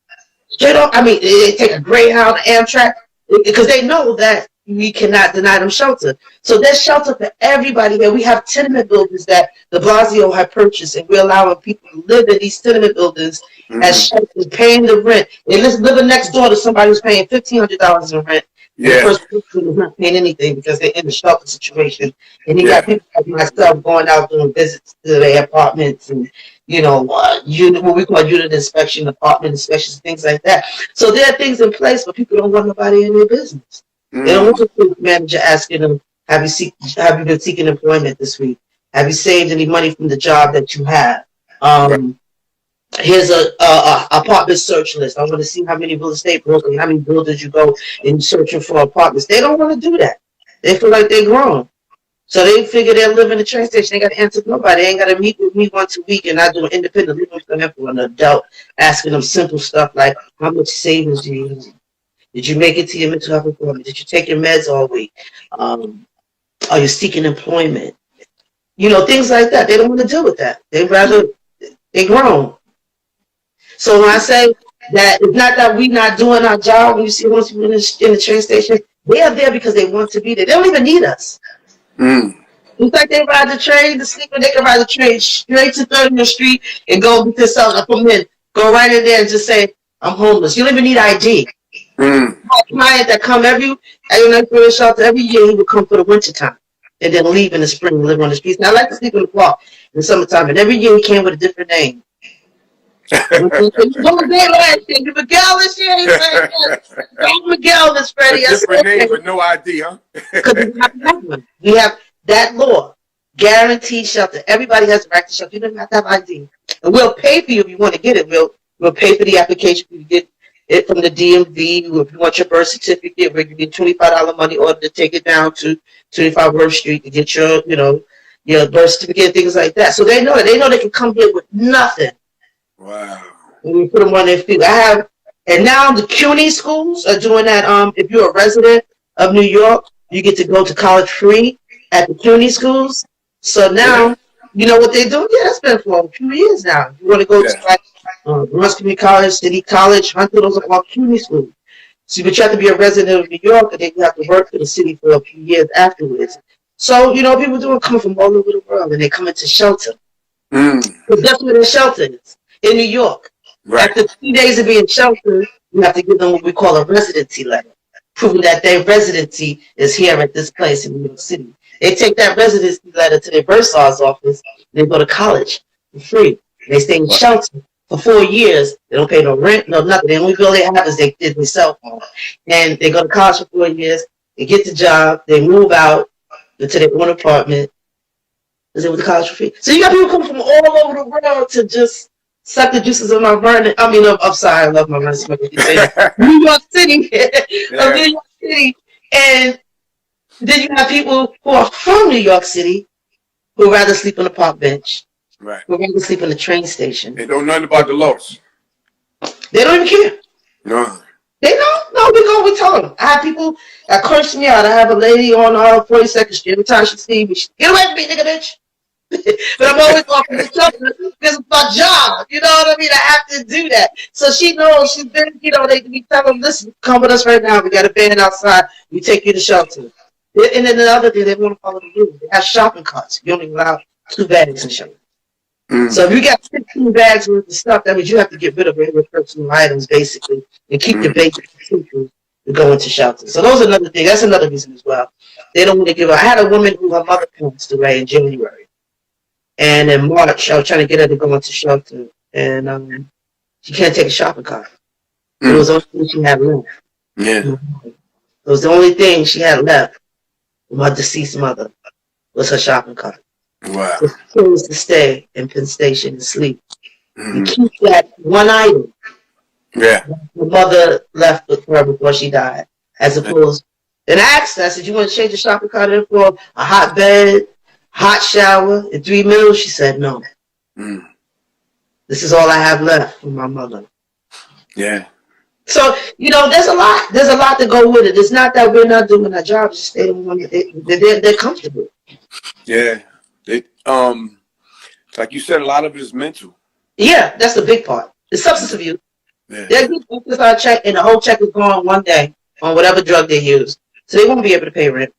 Straight off. I mean, they take a Greyhound, Amtrak, because they know that we cannot deny them shelter. So there's shelter for everybody here. We have tenement buildings that de Blasio had purchased, and we're allowing people to live in these tenement buildings as shelter, paying the rent. They living next door to somebody who's paying $1,500 in rent. Yeah. The first person is not paying anything because they're in the shelter situation. And you got people like myself going out doing visits to their apartments and, what we call unit inspection, apartment inspections, things like that. So there are things in place, but people don't want nobody in their business. They don't want the manager asking them, have you been seeking employment this week? Have you saved any money from the job that you have? Here's a apartment search list. I want to see how many real estate brokers, how many builders you go in searching for apartments. They don't want to do that. They feel like they're grown. So they figure they'll live in the train station. They got to answer to nobody. They ain't got to meet with me once a week and I do an independent living for them for an adult, asking them simple stuff like, how much savings do you use? Did you make it to your mental health appointment? Did you take your meds all week? Are you seeking employment? Things like that. They don't want to deal with that. They're grown. So when I say that it's not that we're not doing our job, when you see most people in the train station, they are there because they want to be there. They don't even need us. It's like they ride the train to sleep, and they can ride the train straight to 30th Street and go get themselves up and in. Go right in there and just say, I'm homeless. You don't even need ID. Client that come every shelter every year, he would come for the winter time and then leave in the spring and live on the streets. Now I like to sleep in the park in the summertime, and every year he came with a different name. Miguel this year. He's like, Miguel this Freddie. A different name but no ID, huh? Because we have that law. Guaranteed shelter. Everybody has the right to shelter. You don't have to have ID. And we'll pay for you if you want to get it. We'll pay for the application if you get it from the DMV. If you want your birth certificate, where you get $25 money order to take it down to 25 Worth Street to get your birth certificate and things like that. So they know that. They know they can come here with nothing. Wow. And we put them on their feet. And now the CUNY schools are doing that. If you're a resident of New York, you get to go to college free at the CUNY schools. So now, you know what they do? Yeah, that's been for a few years now. You want to go to Bronx Community College, City College, Hunter, those are all CUNY schools. So but you have to be a resident of New York, and then you have to work for the city for a few years afterwards. So, people come from all over the world, and they come into shelter. Because that's where the shelter is. In New York. Right. After 3 days of being sheltered, you have to give them what we call a residency letter, proving that their residency is here at this place in New York City. They take that residency letter to their bursar's office, and they go to college for free. They stay in shelter for 4 years. They don't pay no rent, no nothing. The only bill they have is their cell phone. And they go to college for 4 years, they get the job, they move out into their own apartment, because they went to college for free. So you got people coming from all over the world to just suck the juices of my burning. I'm sorry, I love my burning. New York City. New York City. And then you have people who are from New York City who rather sleep on the park bench. Right. Who rather sleep on the train station. They don't know nothing about the laws. They don't even care. No. They don't? No, we told them. I have people that curse me out. I have a lady on 42nd Street. Every time she sees me, get away from me, nigga, bitch. But I'm always offering the shelter because it's my job. You know what I mean? I have to do that. So she knows she's been, they can be telling them, listen, come with us right now. We got a band outside. We take you to shelter. And then the other thing, they want to follow the rules. They have shopping carts. You only allow 2 bags in shelter. So if you got 15 bags worth of stuff, that means you have to get rid of your personal items, basically, and keep your basic essentials to go into shelter. So those are another thing. That's another reason as well. They don't want to give up. I had a woman who her mother passed away in January. And in March, I was trying to get her to go into shelter, and she can't take a shopping cart. It was the only thing she had left. Yeah. It was the only thing she had left from her deceased mother was her shopping cart. Wow. So she chose to stay in Penn Station and sleep You keep that one item Yeah. the mother left with her before she died, as opposed. And I asked her, I said, "You want to change your shopping cart in for a hot bed, hot shower, and 3 meals?" She said, "No. Mm. This is all I have left from my mother." Yeah. So, there's a lot. There's a lot to go with it. It's not that we're not doing our jobs, just they don't want it. They're comfortable. Yeah. Like you said, a lot of it is mental. Yeah, that's the big part. The substance abuse. Yeah. They'll get our check, and the whole check is gone one day on whatever drug they use. So they won't be able to pay rent.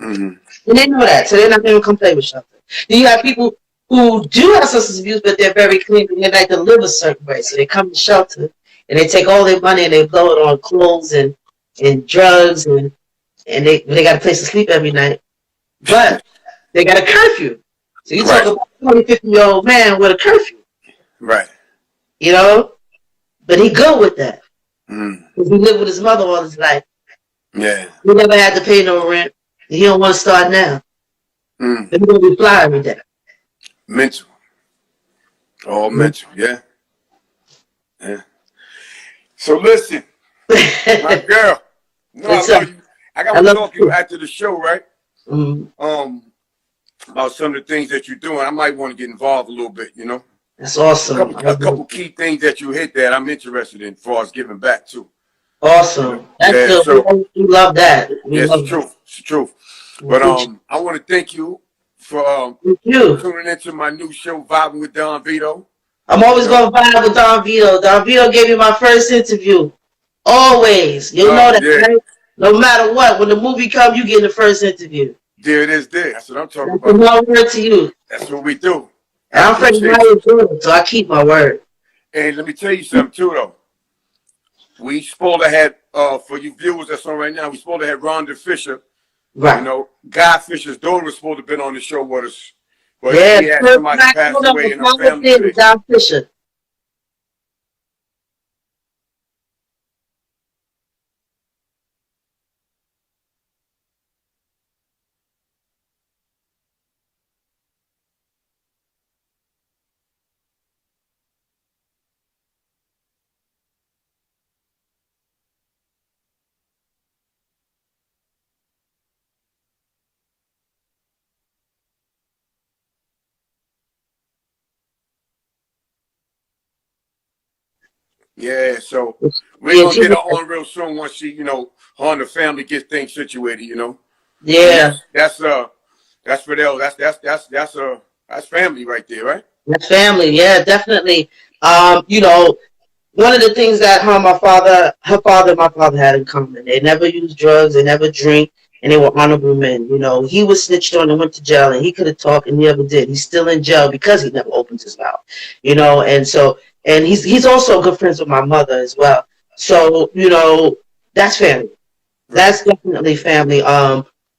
And they know that, so they're not going to come play with shelter. Then you have people who do have substance abuse, but they're very clean and they like to live a certain way. So they come to shelter and they take all their money and they blow it on clothes and drugs and they got a place to sleep every night. But they got a curfew. So you talk about a 20, 50-year-old man with a curfew. Right. But he good with that. Because he lived with his mother all his life. Yeah. He never had to pay no rent. He don't want to start now. He's going to be fly every day. Mental. All mental, yeah. Yeah. So listen, my girl. I love you. I got to talk to you after the show, right? About some of the things that you're doing. I might want to get involved a little bit, That's awesome. A couple key things that you hit that I'm interested in as far as giving back too. Awesome. That's good. So, we love that. It's the truth. It's the truth. But I want to thank you for tuning into my new show, Vibing with Don Vito. I'm always going to vibe with Don Vito. Don Vito gave me my first interview. Always. You'll know that, right? No matter what. When the movie comes, you get the first interview. There it is there. That's what I'm talking about. That's my word to you. That's what we do. And I'm Freddie Myers, so I keep my word. And let me tell you something too, though. We supposed to have, for you viewers that's on right now, we supposed to have Rhonda Fisher. Right. Guy Fisher's daughter was supposed to have been on the show with us. But he had somebody pass away in her family. Guy Fisher. Yeah, so we're going to get her on real soon once she, her and the family gets things situated, Yeah. That's Fredell. That's family right there, right? That's family. Yeah, definitely. One of the things that her father and my father had in common, they never used drugs, they never drink, and they were honorable men. He was snitched on and went to jail, and he could have talked, and he never did. He's still in jail because he never opened his mouth. And he's also good friends with my mother as well. So, that's family. That's definitely family.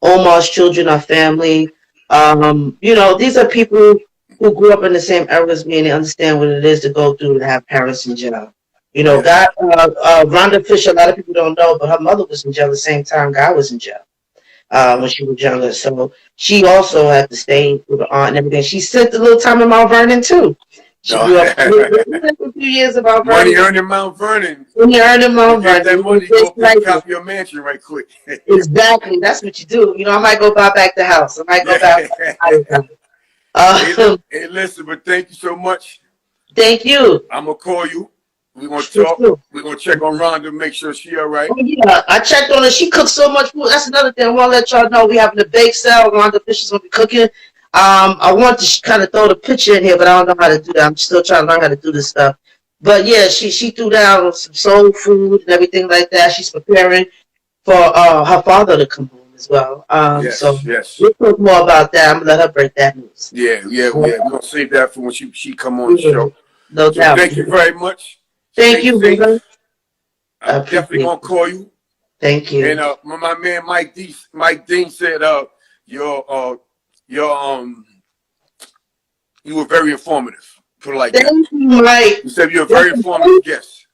Omar's children are family. These are people who grew up in the same era as me and they understand what it is to go through to have parents in jail. Rhonda Fisher, a lot of people don't know, but her mother was in jail at the same time Guy was in jail when she was younger. So she also had to stay with her aunt and everything. She spent a little time in Mount Vernon too. She grew up for a few years in Mount Vernon. Money earned in Mount Vernon. Money earned in Mount Vernon. That money, go pick up your mansion right quick. Exactly. That's what you do. I might go buy back the house. I might go back. Hey, listen, but thank you so much. Thank you. I'm going to call you. We're going to talk. We're going to check on Rhonda, make sure she's all right. Oh, yeah. I checked on her. She cooks so much food. That's another thing. I want to let y'all know. We having a bake sale. Rhonda Fisher's going to be cooking. I want to kind of throw the picture in here, but I don't know how to do that. I'm still trying to learn how to do this stuff. But yeah, she threw down some soul food and everything like that. She's preparing for her father to come home as well. Yes. We'll talk more about that. I'm going to let her break that news. Yeah. We're going to save that for when she come on the show. No doubt. Thank you very much. Thank you, brother. I'm definitely going to call you. Thank you. And my man Mike Dean said you were very informative. Put it like that. Thank you, Mike. You said you're a very informative guest.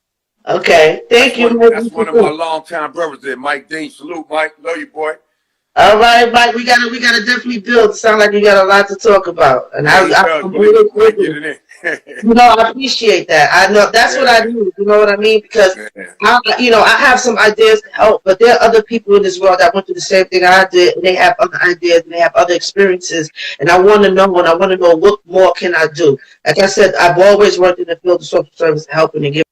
Okay. Thank you. That's one of my longtime brothers there, Mike Dean. Salute, Mike. Love you, boy. All right, Mike, we gotta definitely build. Sound like you got a lot to talk about, and Yeah, he does. I'm Believe me, always we might get open. it in. You know, I appreciate that. I know that's what I Yeah, do. You know what I mean? Because yeah, I have some ideas to help, but there are other people in this world that went through the same thing I did, and they have other ideas and they have other experiences. And I want to know, and I want to know what more can I do. Like I said, I've always worked in the field of social service, helping and giving